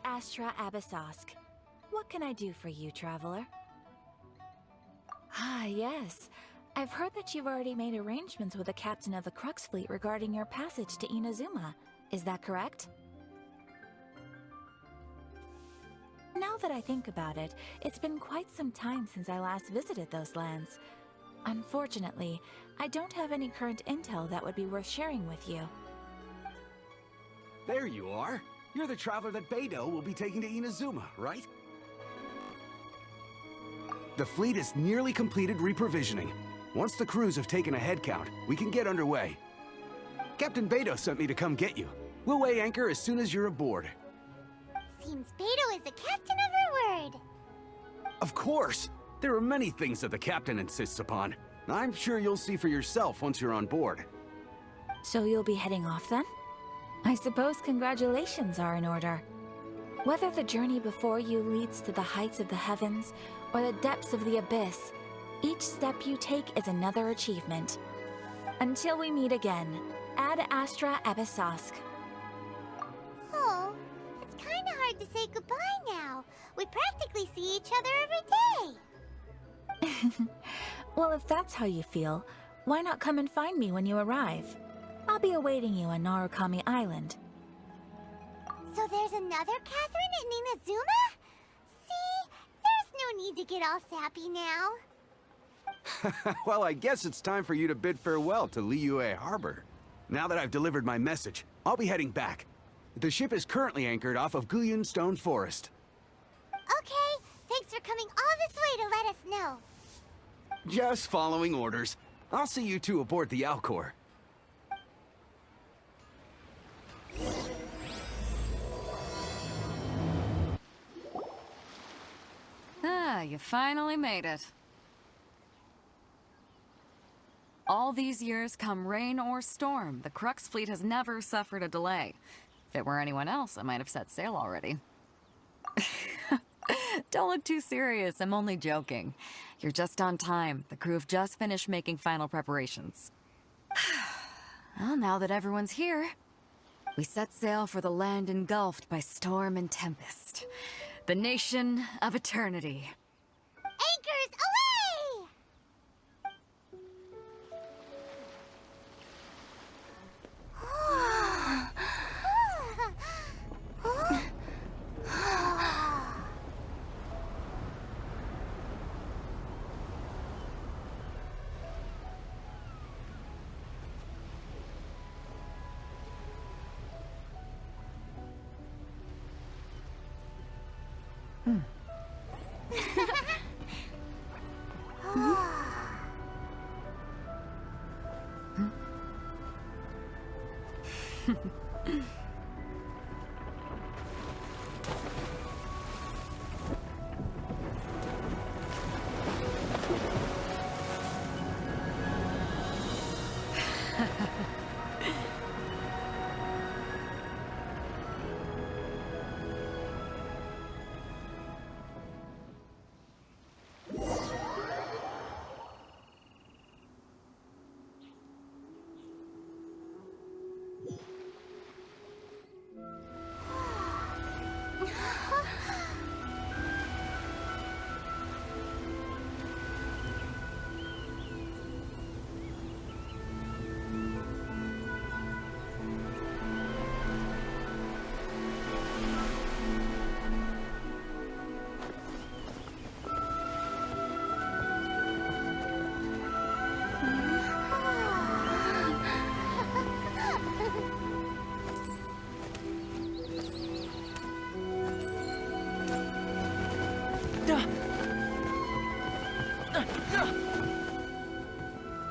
Astra Abyssosk. What can I do for you, traveler? Ah, yes. I've heard that you've already made arrangements with the captain of the Crux fleet regarding your passage to Inazuma. Is that correct? Now that I think about it, it's been quite some time since I last visited those lands. Unfortunately, I don't have any current intel that would be worth sharing with you. There you are. You're the traveler that Beidou will be taking to Inazuma, right? The fleet is nearly completed reprovisioning. Once the crews have taken a head count, we can get underway. Captain Beidou sent me to come get you. We'll weigh anchor as soon as you're aboard. Seems Beidou is the captain of her word. Of course! There are many things that the captain insists upon. I'm sure you'll see for yourself once you're on board. So you'll be heading off then? I suppose congratulations are in order. Whether the journey before you leads to the heights of the heavens or the depths of the abyss, each step you take is another achievement. Until we meet again, Ad Astra Abyssosk. Oh, it's kinda hard to say goodbye now. We practically see each other every day. Well, if that's how you feel, why not come and find me when you arrive? I'll be awaiting you on Narukami Island. So there's another Catherine in Inazuma? See, there's no need to get all sappy now. Well, I guess it's time for you to bid farewell to Liyue Harbor. Now that I've delivered my message, I'll be heading back. The ship is currently anchored off of Guyun Stone Forest. Okay, thanks for coming all this way to let us know. Just following orders. I'll see you two aboard the Alcor. Ah, you finally made it. All these years, come rain or storm, the Crux fleet has never suffered a delay. If it were anyone else, I might have set sail already. Don't look too serious, I'm only joking. You're just on time. The crew have just finished making final preparations. Well, now that everyone's here, we set sail for the land engulfed by storm and tempest. The nation of eternity. Anchors away!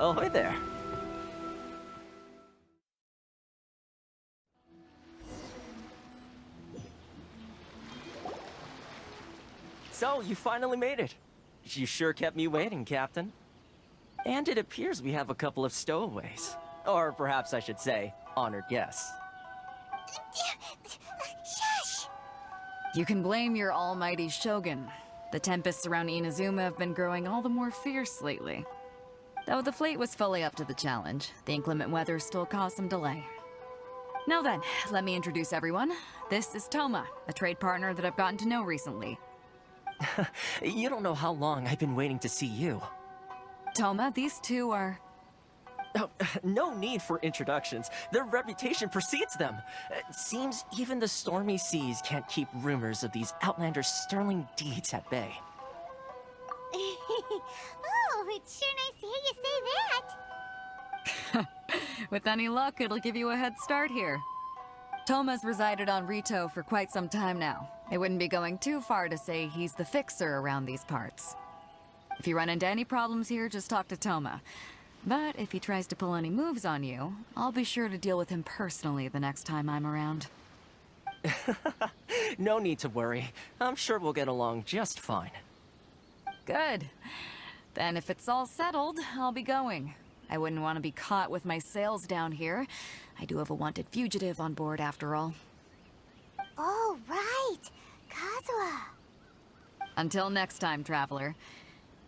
Ahoy there. So, you finally made it. You sure kept me waiting, Captain. And it appears we have a couple of stowaways. Or perhaps I should say, honored guests. Shush! You can blame your almighty Shogun. The tempests around Inazuma have been growing all the more fierce lately. Though the fleet was fully up to the challenge, the inclement weather still caused some delay. Now then, let me introduce everyone. This is Toma, a trade partner that I've gotten to know recently. You don't know how long I've been waiting to see you. Toma, these two are... Oh, no need for introductions. Their reputation precedes them. It seems even the stormy seas can't keep rumors of these Outlanders' sterling deeds at bay. Oh, it's sure nice to hear you say that. With any luck, it'll give you a head start here. Toma's resided on Rito for quite some time now. It wouldn't be going too far to say he's the fixer around these parts. If you run into any problems here, just talk to Toma. But if he tries to pull any moves on you, I'll be sure to deal with him personally the next time I'm around. No need to worry. I'm sure we'll get along just fine. Good. Then if it's all settled, I'll be going. I wouldn't want to be caught with my sails down here. I do have a wanted fugitive on board after all. Oh, right. Kazuha. Until next time, traveler.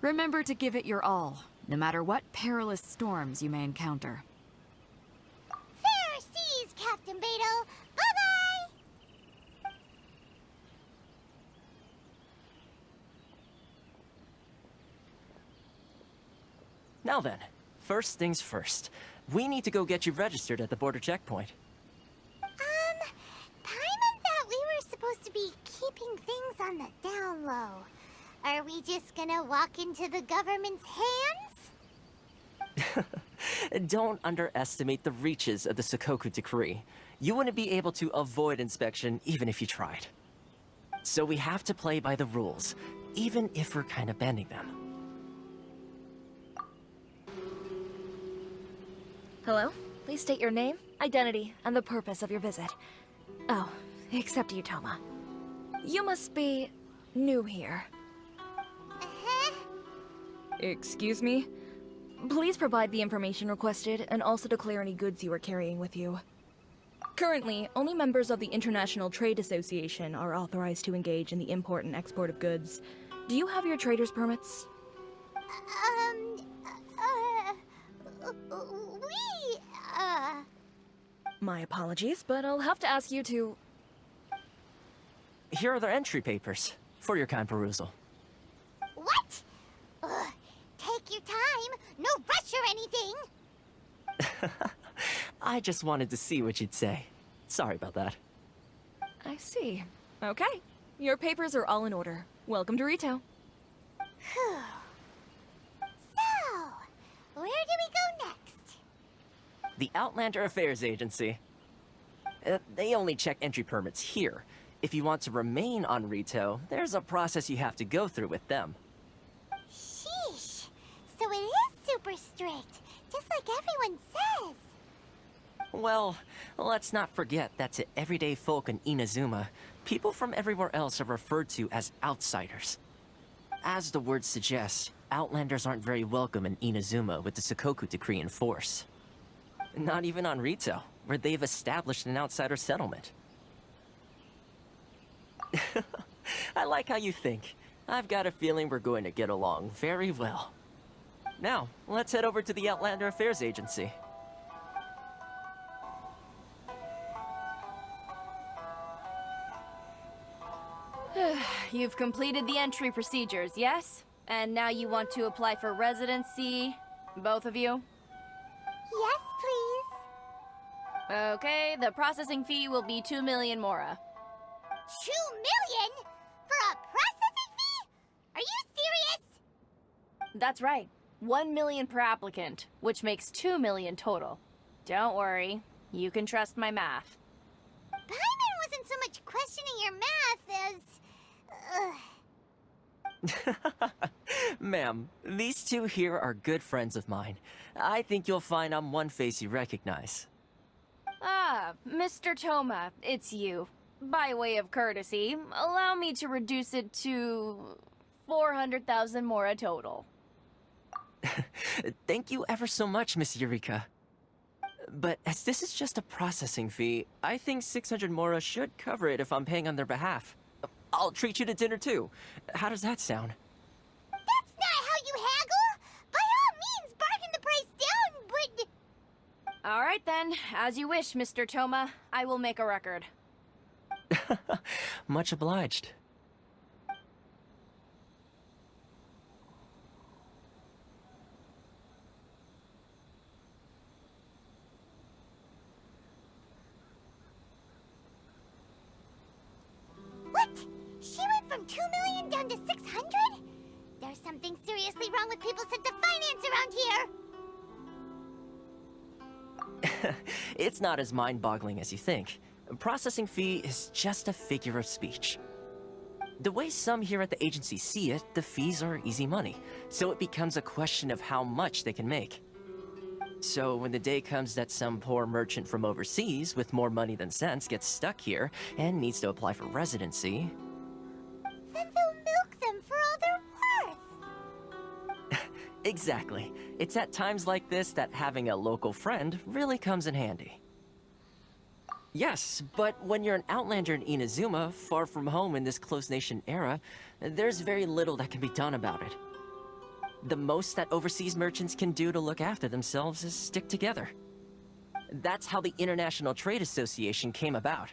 Remember to give it your all, no matter what perilous storms you may encounter. Fair seas, Captain Beto. Bye-bye. Now then, first things first. We need to go get you registered at the border checkpoint. Paimon thought we were supposed to be keeping things on the down low. Are we just gonna walk into the government's hands? Don't underestimate the reaches of the Sakoku Decree. You wouldn't be able to avoid inspection even if you tried. So we have to play by the rules, even if we're kind of bending them. Hello? Please state your name, identity, and the purpose of your visit. Oh, except you, Toma. You must be new here. Excuse me? Please provide the information requested and also declare any goods you are carrying with you. Currently, only members of the International Trade Association are authorized to engage in the import and export of goods. Do you have your trader's permits? My apologies, but I'll have to ask you to... Here are their entry papers, for your kind perusal. What? Ugh, take your time. No rush or anything. I just wanted to see what you'd say. Sorry about that. I see. Okay. Your papers are all in order. Welcome to Rito. Whew. So, where do we go next? The Outlander Affairs Agency. They only check entry permits here. If you want to remain on Rito, there's a process you have to go through with them. Sheesh. So it is super strict, just like everyone says. Well, let's not forget that to everyday folk in Inazuma, people from everywhere else are referred to as outsiders. As the word suggests, Outlanders aren't very welcome in Inazuma with the Sakoku Decree in force. Not even on Rito, where they've established an outsider settlement. I like how you think. I've got a feeling we're going to get along very well. Now, let's head over to the Outlander Affairs Agency. You've completed the entry procedures, yes? And now you want to apply for residency? Both of you? Yes, please. Okay, the processing fee will be 2 million mora. 2 million? For a processing fee? Are you serious? That's right. 1 million per applicant, which makes 2 million total. Don't worry, you can trust my math. Paimon wasn't so much questioning your math as... Ma'am, these two here are good friends of mine. I think you'll find I'm one face you recognize. Ah, Mr. Toma, it's you. By way of courtesy, allow me to reduce it to 400,000 mora total. Thank you ever so much, Miss Eureka. But as this is just a processing fee, I think 600 mora should cover it if I'm paying on their behalf. I'll treat you to dinner too. How does that sound? That's not how you haggle! By all means, bargain the price down, but... All right then, as you wish, Mr. Toma. I will make a record. Much obliged. What? She went from 2 million down to 600? There's something seriously wrong with people's sense of finance around here! It's not as mind-boggling as you think. Processing fee is just a figure of speech. The way some here at the agency see it, the fees are easy money, so it becomes a question of how much they can make. So when the day comes that some poor merchant from overseas with more money than sense gets stuck here and needs to apply for residency... Then they'll milk them for all they're worth! Exactly. It's at times like this that having a local friend really comes in handy. Yes, but when you're an outlander in Inazuma, far from home in this closed nation era, there's very little that can be done about it. The most that overseas merchants can do to look after themselves is stick together. That's how the International Trade Association came about.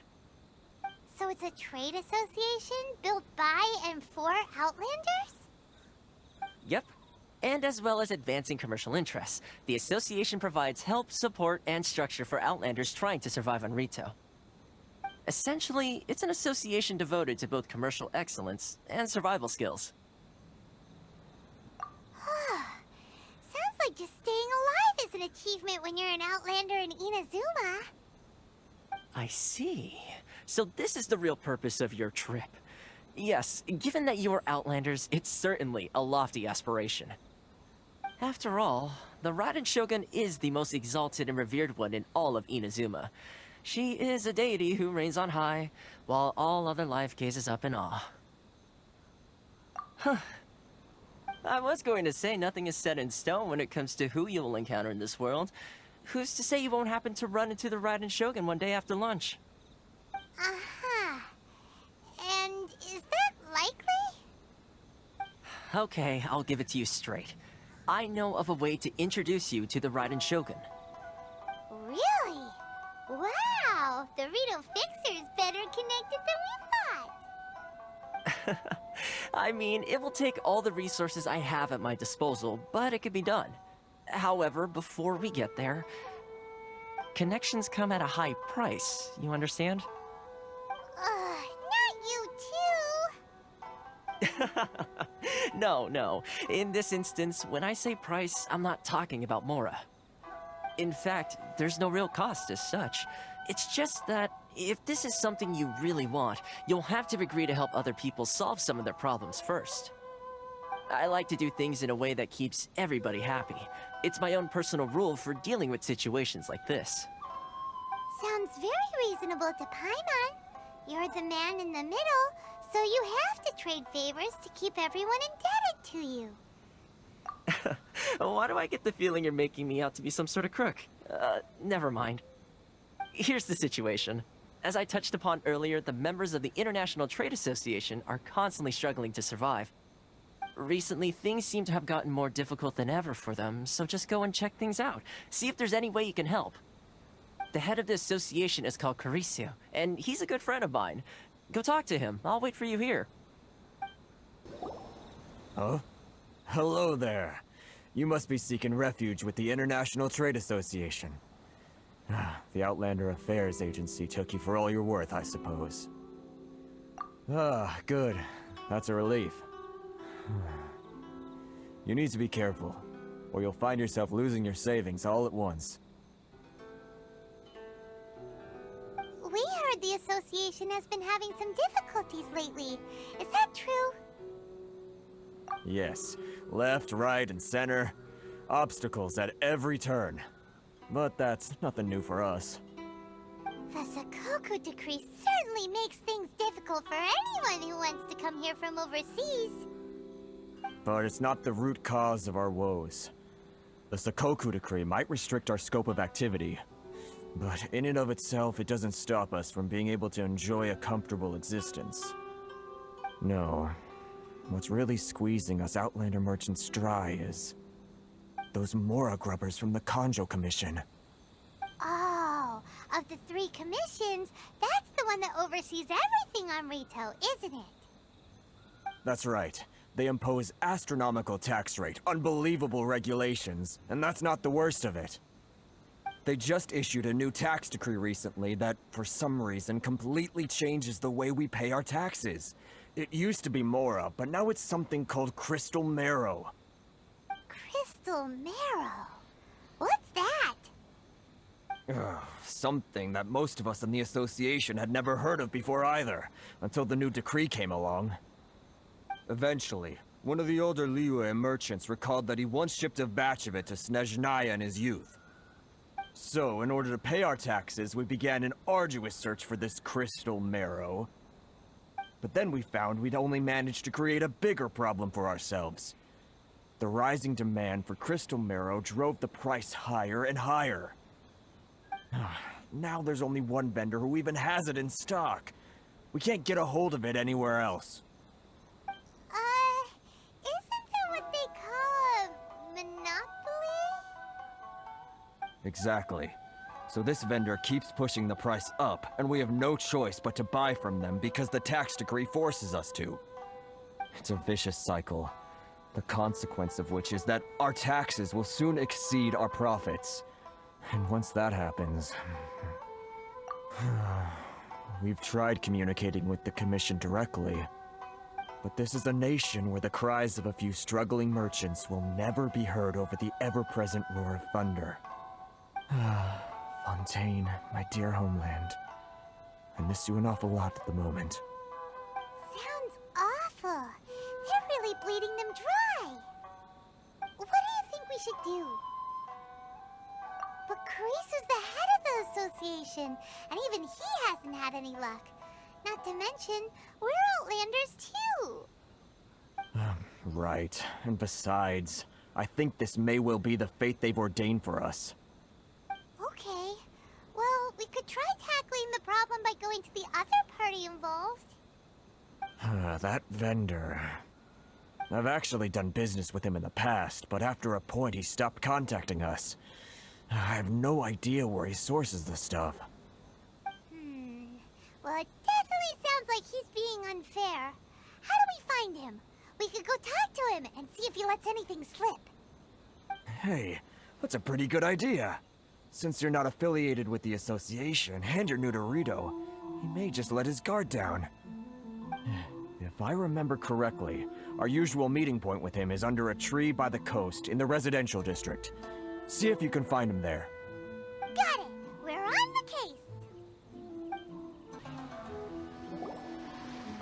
So it's a trade association built by and for Outlanders? Yep. And as well as advancing commercial interests, the association provides help, support, and structure for Outlanders trying to survive on Rito. Essentially, it's an association devoted to both commercial excellence and survival skills. Sounds like just staying alive is an achievement when you're an Outlander in Inazuma. I see. So this is the real purpose of your trip. Yes, given that you're Outlanders, it's certainly a lofty aspiration. After all, the Raiden Shogun is the most exalted and revered one in all of Inazuma. She is a deity who reigns on high, while all other life gazes up in awe. Huh. I was going to say nothing is set in stone when it comes to who you will encounter in this world. Who's to say you won't happen to run into the Raiden Shogun one day after lunch? Uh-huh. And is that likely? Okay, I'll give it to you straight. I know of a way to introduce you to the Raiden Shogun. Really? Wow! The Rito Fixer is better connected than we thought! I mean, it will take all the resources I have at my disposal, but it could be done. However, before we get there, connections come at a high price, you understand? Not you too! No. In this instance, when I say price, I'm not talking about Mora. In fact, there's no real cost as such. It's just that if this is something you really want, you'll have to agree to help other people solve some of their problems first. I like to do things in a way that keeps everybody happy. It's my own personal rule for dealing with situations like this. Sounds very reasonable to Paimon. You're the man in the middle, so you have to trade favors to keep everyone indebted to you. Why do I get the feeling you're making me out to be some sort of crook? Never mind. Here's the situation. As I touched upon earlier, the members of the International Trade Association are constantly struggling to survive. Recently, things seem to have gotten more difficult than ever for them, so just go and check things out. See if there's any way you can help. The head of the association is called Carisio, and he's a good friend of mine. Go talk to him. I'll wait for you here. Huh? Hello there. You must be seeking refuge with the International Trade Association. The Outlander Affairs Agency took you for all you're worth, I suppose. Good. That's a relief. You need to be careful, or you'll find yourself losing your savings all at once. We heard the association has been having some difficulties lately. Is that true? Yes. Left, right, and center. Obstacles at every turn. But that's nothing new for us. The Sakoku Decree certainly makes things difficult for anyone who wants to come here from overseas. But it's not the root cause of our woes. The Sakoku Decree might restrict our scope of activity, but in and of itself, it doesn't stop us from being able to enjoy a comfortable existence. No. What's really squeezing us Outlander merchants dry is those Mora grubbers from the Kanjo Commission. Of the 3 commissions, that's the one that oversees everything on Rito, isn't it? That's right. They impose astronomical tax rate, unbelievable regulations, and that's not the worst of it. They just issued a new tax decree recently that, for some reason, completely changes the way we pay our taxes. It used to be Mora, but now it's something called Crystal Marrow. Crystal Marrow? What's that? Something that most of us in the association had never heard of before either, until the new decree came along. Eventually, one of the older Liyue merchants recalled that he once shipped a batch of it to Snezhnaya in his youth. So, in order to pay our taxes, we began an arduous search for this crystal marrow. But then we found we'd only managed to create a bigger problem for ourselves. The rising demand for crystal marrow drove the price higher and higher. Now there's only one vendor who even has it in stock. We can't get a hold of it anywhere else. Isn't that what they call a monopoly? Exactly. So this vendor keeps pushing the price up, and we have no choice but to buy from them because the tax decree forces us to. It's a vicious cycle, the consequence of which is that our taxes will soon exceed our profits. And once that happens... We've tried communicating with the Commission directly, but this is a nation where the cries of a few struggling merchants will never be heard over the ever-present roar of thunder. Fontaine, my dear homeland. I miss you an awful lot at the moment. Sounds awful. They're really bleeding them dry. What do you think we should do? But Carisu's the head of the association, and even he hasn't had any luck. Not to mention, we're Outlanders too. Right. And besides, I think this may well be the fate they've ordained for us. Okay. Well, we could try tackling the problem by going to the other party involved. That vendor... I've actually done business with him in the past, but after a point he stopped contacting us. I have no idea where he sources the stuff. Well, it definitely sounds like he's being unfair. How do we find him? We could go talk to him and see if he lets anything slip. Hey, that's a pretty good idea. Since you're not affiliated with the association and you're new to Rito, he may just let his guard down. If I remember correctly, our usual meeting point with him is under a tree by the coast in the residential district. See if you can find him there. Got it! We're on the case!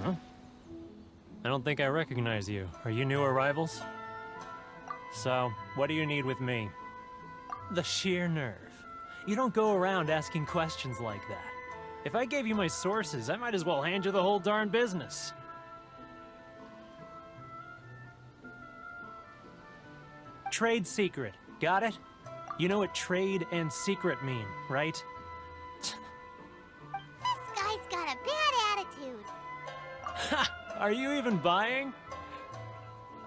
Huh? I don't think I recognize you. Are you new arrivals? So, what do you need with me? The sheer nerve. You don't go around asking questions like that. If I gave you my sources, I might as well hand you the whole darn business. Trade secret. Got it? You know what trade and secret mean, right? This guy's got a bad attitude. Ha! Are you even buying?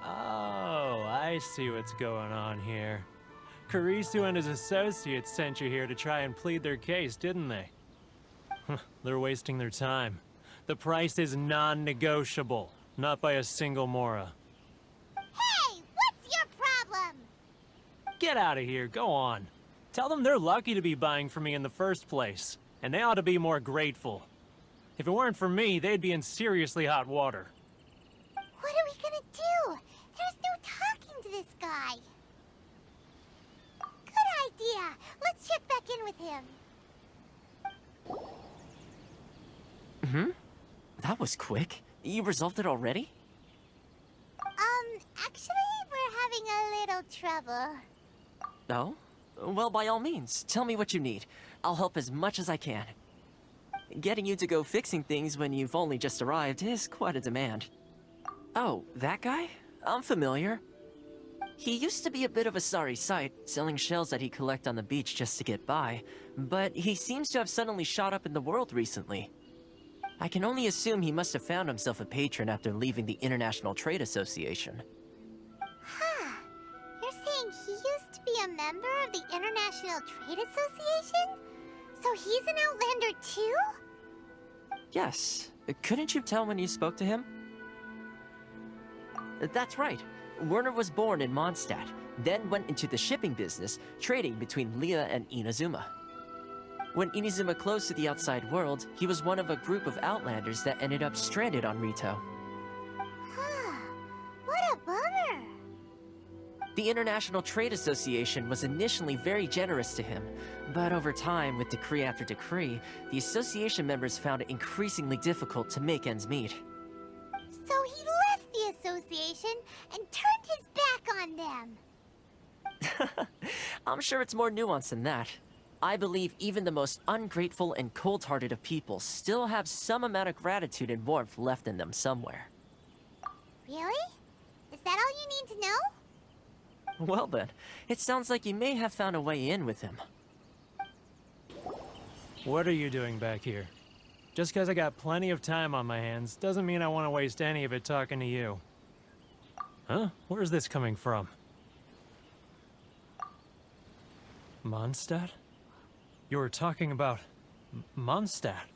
Oh, I see what's going on here. Carisu and his associates sent you here to try and plead their case, didn't they? They're wasting their time. The price is non-negotiable, not by a single Mora. Hey, what's your problem? Get out of here, go on. Tell them they're lucky to be buying from me in the first place, and they ought to be more grateful. If it weren't for me, they'd be in seriously hot water. What are we gonna do? There's no talking to this guy. Good idea. Let's check back in with him. That was quick. You resolved it already? Actually, we're having a little trouble. Oh? Well, by all means, tell me what you need. I'll help as much as I can. Getting you to go fixing things when you've only just arrived is quite a demand. Oh, that guy? I'm familiar. He used to be a bit of a sorry sight, selling shells that he'd collect on the beach just to get by, but he seems to have suddenly shot up in the world recently. I can only assume he must have found himself a patron after leaving the International Trade Association. Huh. You're saying he used to be a member of the International Trade Association? So he's an Outlander too? Yes. Couldn't you tell when you spoke to him? That's right. Werner was born in Mondstadt, then went into the shipping business, trading between Leah and Inazuma. When Inazuma closed to the outside world, he was one of a group of Outlanders that ended up stranded on Rito. What a bummer. The International Trade Association was initially very generous to him, but over time, with decree after decree, the association members found it increasingly difficult to make ends meet. So he left the association and turned his back on them. I'm sure it's more nuanced than that. I believe even the most ungrateful and cold-hearted of people still have some amount of gratitude and warmth left in them somewhere. Really? Is that all you need to know? Well then, it sounds like you may have found a way in with him. What are you doing back here? Just because I got plenty of time on my hands doesn't mean I want to waste any of it talking to you. Huh? Where's this coming from? Mondstadt? You were talking about Mondstadt.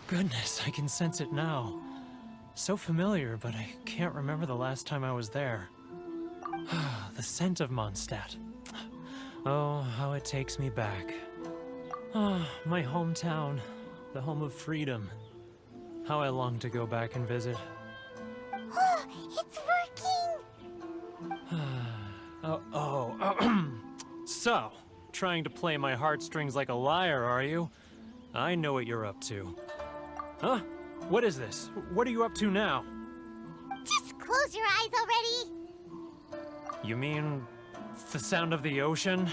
Goodness, I can sense it now. So familiar, but I can't remember the last time I was there. The scent of Mondstadt. Oh, how it takes me back. Ah, my hometown, the home of freedom. How I long to go back and visit. Oh, it's working! So, trying to play my heartstrings like a liar, are you? I know what you're up to. Huh? What is this? What are you up to now? Just close your eyes already! You mean the sound of the ocean?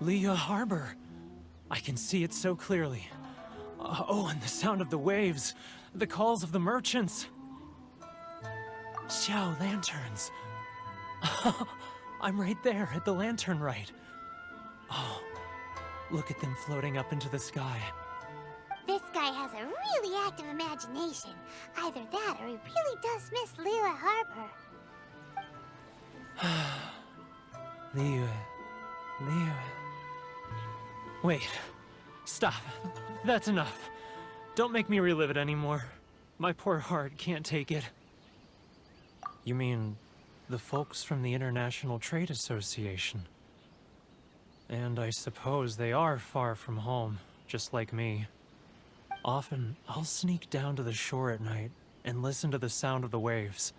Leah Harbor. I can see it so clearly. Oh, and the sound of the waves. The calls of the merchants. Xiao lanterns. I'm right there at the lantern right. Oh, look at them floating up into the sky. This guy has a really active imagination. Either that or he really does miss Leela Harbor. Leah. Wait. Stop. That's enough. Don't make me relive it anymore. My poor heart can't take it. You mean the folks from the International Trade Association? And I suppose they are far from home, just like me. Often, I'll sneak down to the shore at night and listen to the sound of the waves.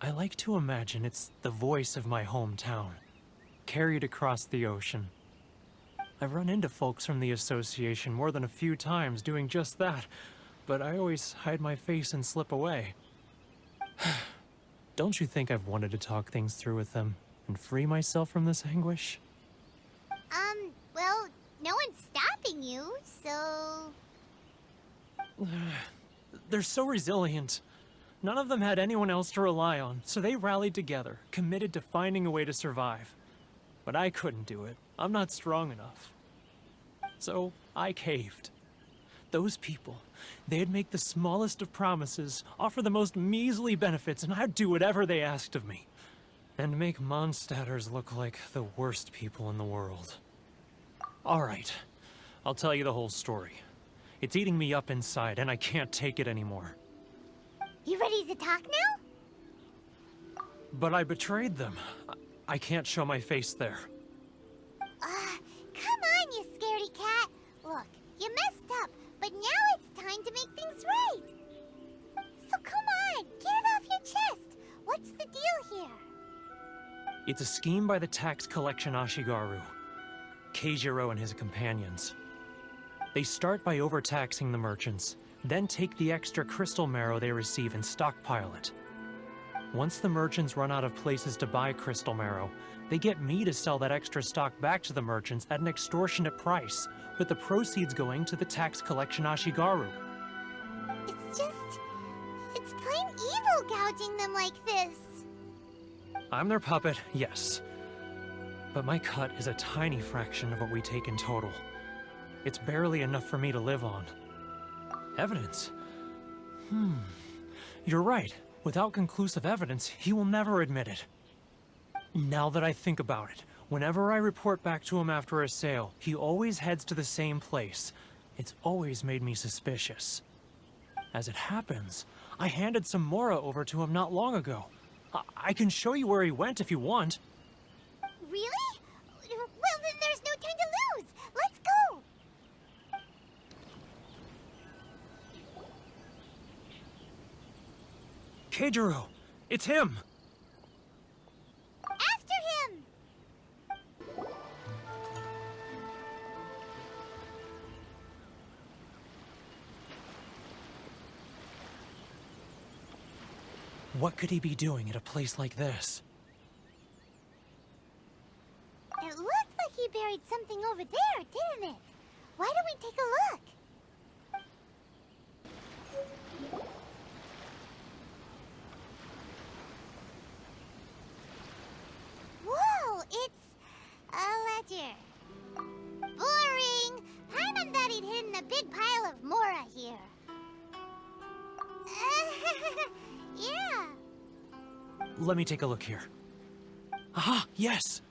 I like to imagine it's the voice of my hometown, carried across the ocean. I've run into folks from the association more than a few times doing just that, but I always hide my face and slip away. Don't you think I've wanted to talk things through with them and free myself from this anguish? Well, no one's stopping you, so... They're so resilient. None of them had anyone else to rely on, so they rallied together, committed to finding a way to survive. But I couldn't do it. I'm not strong enough. So I caved. Those people, they'd make the smallest of promises, offer the most measly benefits, and I'd do whatever they asked of me. And make Mondstadters look like the worst people in the world. All right, I'll tell you the whole story. It's eating me up inside, and I can't take it anymore. You ready to talk now? But I betrayed them. I can't show my face there. Come on, you scaredy cat. Look, you messed up, but now it's time to make things right. So come on, get it off your chest. What's the deal here? It's a scheme by the tax collection Ashigaru, Keijiro and his companions. They start by overtaxing the merchants, then take the extra crystal marrow they receive and stockpile it. Once the merchants run out of places to buy crystal marrow, they get me to sell that extra stock back to the merchants at an extortionate price, with the proceeds going to the tax collection Ashigaru. It's plain evil gouging them like this. I'm their puppet, yes. But my cut is a tiny fraction of what we take in total. It's barely enough for me to live on. Evidence? You're right. Without conclusive evidence, he will never admit it. Now that I think about it, Whenever I report back to him after a sale, he always heads to the same place. It's always made me suspicious. As it happens, I handed some Mora over to him not long ago. I can show you where he went if you want. Really? Well, then there's no time to lose. Let's go. Keijiro, it's him! After him. What could he be doing at a place like this? It looked like he buried something over there, didn't it? Why don't we take a look? Whoa, it's a ledger. Boring! Paimon thought he'd hidden a big pile of Mora here. Yeah. Let me take a look here. Aha, yes!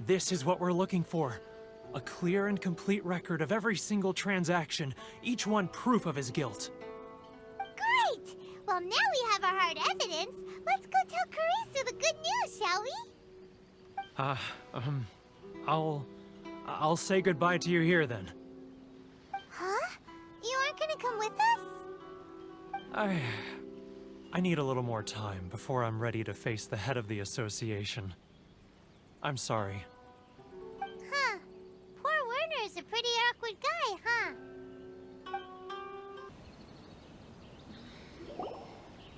This is what we're looking for. A clear and complete record of every single transaction, each one proof of his guilt. Great! Well, now we have our hard evidence. Let's go tell Karisu the good news, shall we? I'll say goodbye to you here then. Huh? You aren't gonna come with us? I need a little more time before I'm ready to face the head of the association. I'm sorry. Huh. Poor Werner's a pretty awkward guy, huh?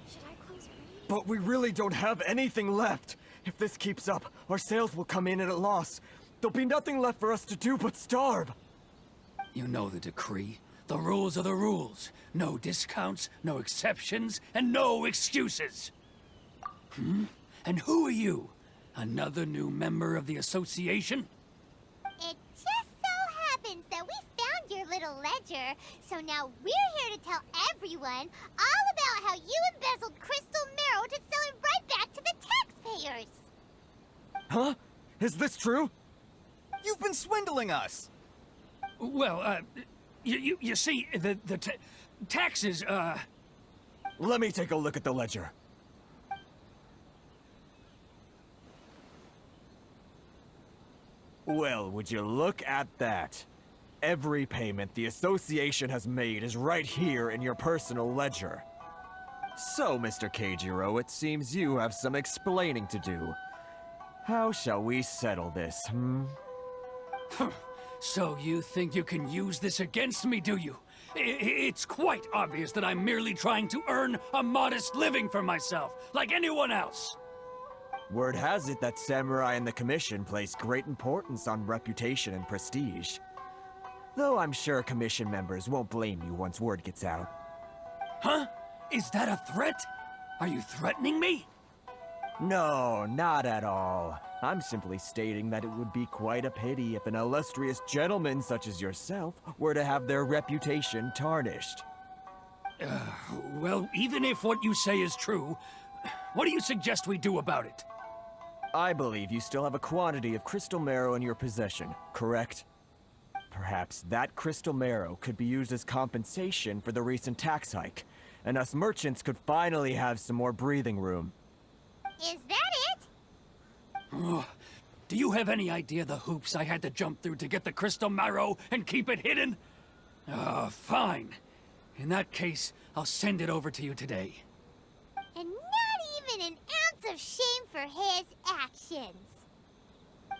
Should I close early? But we really don't have anything left. If this keeps up, our sales will come in at a loss. There'll be nothing left for us to do but starve. You know the decree. The rules are the rules. No discounts, no exceptions, and no excuses. And who are you? Another new member of the association? It just so happens that we found your little ledger, so now we're here to tell everyone all about how you embezzled crystal marrow to sell it right back to the taxpayers. Huh? Is this true? You've been swindling us! Well, you see, the taxes, Let me take a look at the ledger. Well, would you look at that? Every payment the association has made is right here in your personal ledger. So, Mr. Keijiro, it seems you have some explaining to do. How shall we settle this, So you think you can use this against me, do you? It's quite obvious that I'm merely trying to earn a modest living for myself, like anyone else. Word has it that Samurai and the Commission place great importance on reputation and prestige. Though I'm sure Commission members won't blame you once word gets out. Huh? Is that a threat? Are you threatening me? No, not at all. I'm simply stating that it would be quite a pity if an illustrious gentleman such as yourself were to have their reputation tarnished. Well, even if what you say is true, what do you suggest we do about it? I believe you still have a quantity of crystal marrow in your possession, correct? Perhaps that crystal marrow could be used as compensation for the recent tax hike, and us merchants could finally have some more breathing room. Is that it? Do you have any idea the hoops I had to jump through to get the crystal marrow and keep it hidden? Fine. In that case, I'll send it over to you today. And not even an ounce of shame for his actions.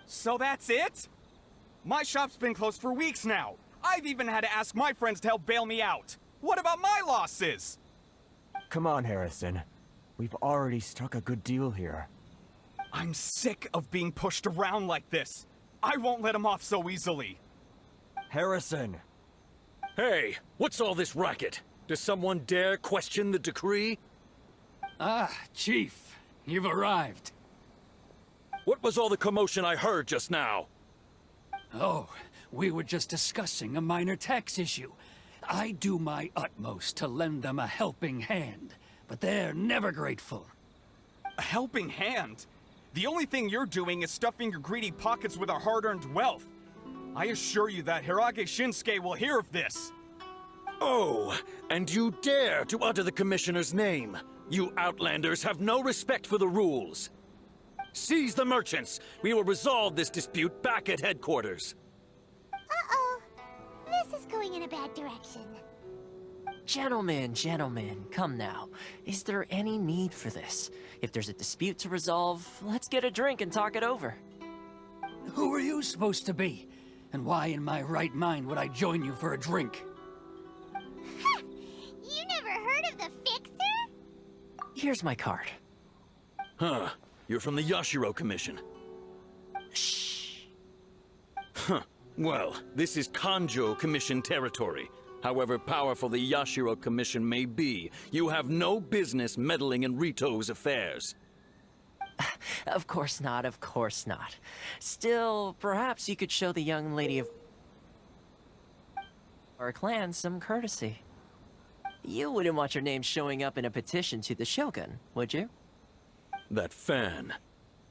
So that's it? My shop's been closed for weeks now. I've even had to ask my friends to help bail me out. What about my losses? Come on, Harrison. We've already struck a good deal here. I'm sick of being pushed around like this. I won't let him off so easily. Harrison! Hey, what's all this racket? Does someone dare question the decree? Ah, Chief, you've arrived. What was all the commotion I heard just now? Oh, we were just discussing a minor tax issue. I do my utmost to lend them a helping hand, but they're never grateful. A helping hand? The only thing you're doing is stuffing your greedy pockets with our hard-earned wealth. I assure you that Hirage Shinsuke will hear of this. Oh, and you dare to utter the Commissioner's name. You Outlanders have no respect for the rules. Seize the merchants. We will resolve this dispute back at headquarters. Uh-oh. This is going in a bad direction. Gentlemen, come now. Is there any need for this? If there's a dispute to resolve, let's get a drink and talk it over. Who are you supposed to be? And why in my right mind would I join you for a drink? Ha! You never heard of the Fixer? Here's my card. Huh. You're from the Yashiro Commission. Shh. Huh. Well, this is Kanjo Commission territory. However powerful the Yashiro Commission may be, you have no business meddling in Rito's affairs. Of course not, of course not. Still, perhaps you could show the young lady of our clan some courtesy. You wouldn't want your name showing up in a petition to the Shogun, would you? That fan,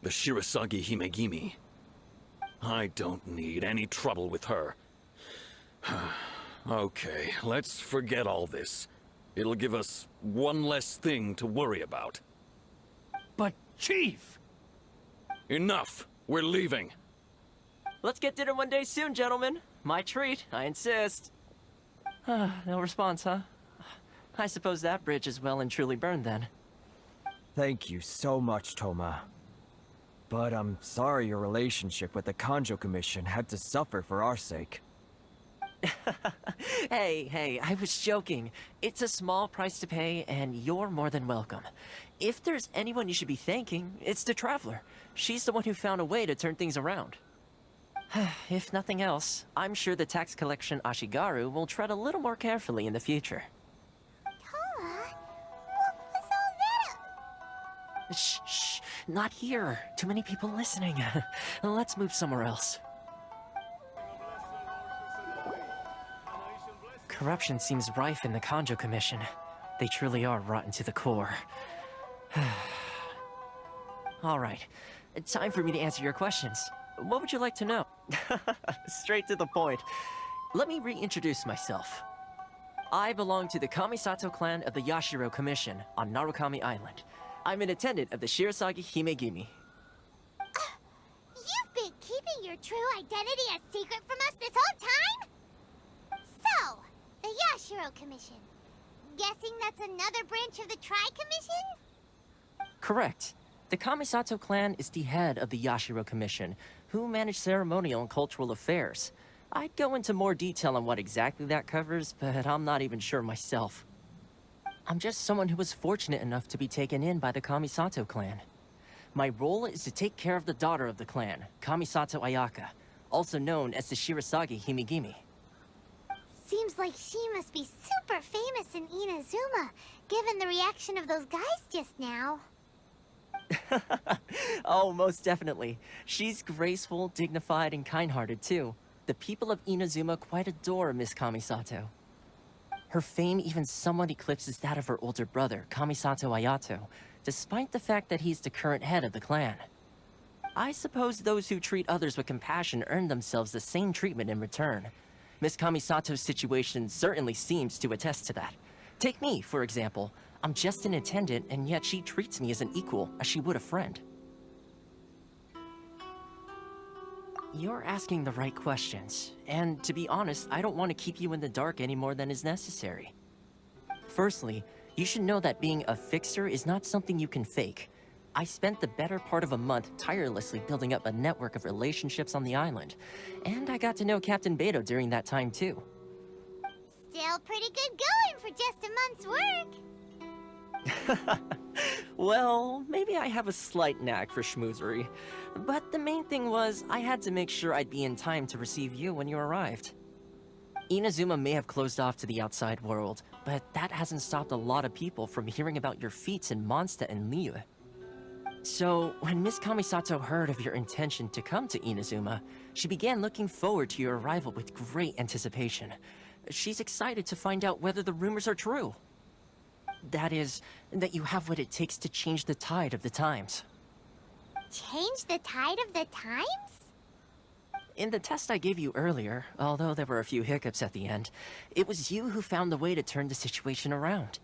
the Shirasagi Himegimi. I don't need any trouble with her. Okay, let's forget all this. It'll give us one less thing to worry about. But, Chief! Enough! We're leaving. Let's get dinner one day soon, gentlemen. My treat, I insist. No response, huh? I suppose that bridge is well and truly burned then. Thank you so much, Toma. But I'm sorry your relationship with the Kanjo Commission had to suffer for our sake. Hey, I was joking. It's a small price to pay, and you're more than welcome. If there's anyone you should be thanking, it's the Traveler. She's the one who found a way to turn things around. If nothing else, I'm sure the tax collection Ashigaru will tread a little more carefully in the future. Toma? What was all that? Shh, not here. Too many people listening. Let's move somewhere else. Corruption seems rife in the Kanjo Commission. They truly are rotten to the core. Alright, time for me to answer your questions. What would you like to know? Straight to the point. Let me reintroduce myself. I belong to the Kamisato clan of the Yashiro Commission on Narukami Island. I'm an attendant of the Shirasagi Himegimi. You've been keeping your true identity a secret from us this whole time? So, the Yashiro Commission. Guessing that's another branch of the Tri-Commission? Correct. The Kamisato clan is the head of the Yashiro Commission, who manage ceremonial and cultural affairs. I'd go into more detail on what exactly that covers, but I'm not even sure myself. I'm just someone who was fortunate enough to be taken in by the Kamisato clan. My role is to take care of the daughter of the clan, Kamisato Ayaka, also known as the Shirasagi Himegimi. Seems like she must be super famous in Inazuma, given the reaction of those guys just now. Oh, most definitely. She's graceful, dignified, and kind-hearted, too. The people of Inazuma quite adore Miss Kamisato. Her fame even somewhat eclipses that of her older brother, Kamisato Ayato, despite the fact that he's the current head of the clan. I suppose those who treat others with compassion earn themselves the same treatment in return. Miss Kamisato's situation certainly seems to attest to that. Take me, for example. I'm just an attendant, and yet she treats me as an equal, as she would a friend. You're asking the right questions, and to be honest, I don't want to keep you in the dark any more than is necessary. Firstly, you should know that being a fixer is not something you can fake. I spent the better part of a month tirelessly building up a network of relationships on the island, and I got to know Captain Beto during that time too. Still pretty good going for just a month's work. Well, maybe I have a slight knack for schmoozery, but the main thing was I had to make sure I'd be in time to receive you when you arrived. Inazuma may have closed off to the outside world, but that hasn't stopped a lot of people from hearing about your feats in Mondstadt and Liyue. So, when Miss Kamisato heard of your intention to come to Inazuma, she began looking forward to your arrival with great anticipation. She's excited to find out whether the rumors are true. That is, that you have what it takes to change the tide of the times. change the tide of the times? In the test I gave you earlier, although there were a few hiccups at the end, it was you who found the way to turn the situation around.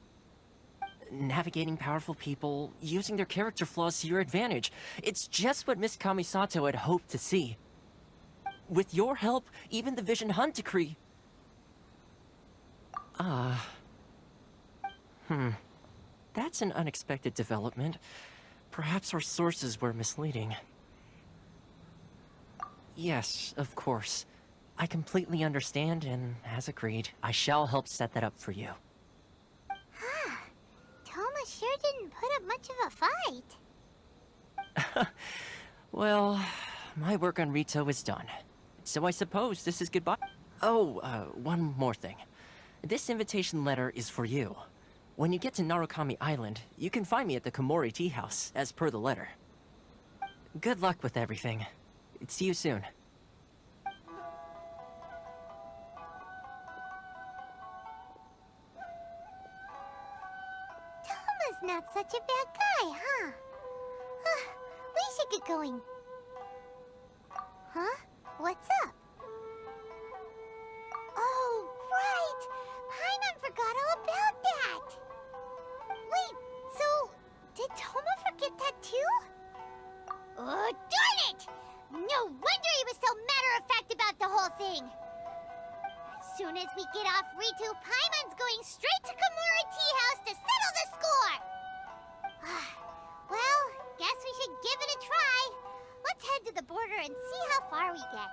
Navigating powerful people, using their character flaws to your advantage. It's just what Miss Kamisato had hoped to see. With your help, even the Vision Hunt Decree... That's an unexpected development. Perhaps our sources were misleading. Yes, of course. I completely understand, and as agreed, I shall help set that up for you. Toma sure didn't put up much of a fight. Well, my work on Rito is done. So I suppose this is goodbye. Oh, one more thing. This invitation letter is for you. When you get to Narukami Island, you can find me at the Komori Tea House, as per the letter. Good luck with everything. See you soon. Toma's not such a bad guy, huh? We should get going. Huh? What's up? Oh, right! Paimon forgot all about that! Wait, so... did Toma forget that too? Oh, darn it! No wonder he was so matter-of-fact about the whole thing! As soon as we get off Ritu, Paimon's going straight to Komori Tea House to settle the score! Well, guess we should give it a try. Let's head to the border and see how far we get.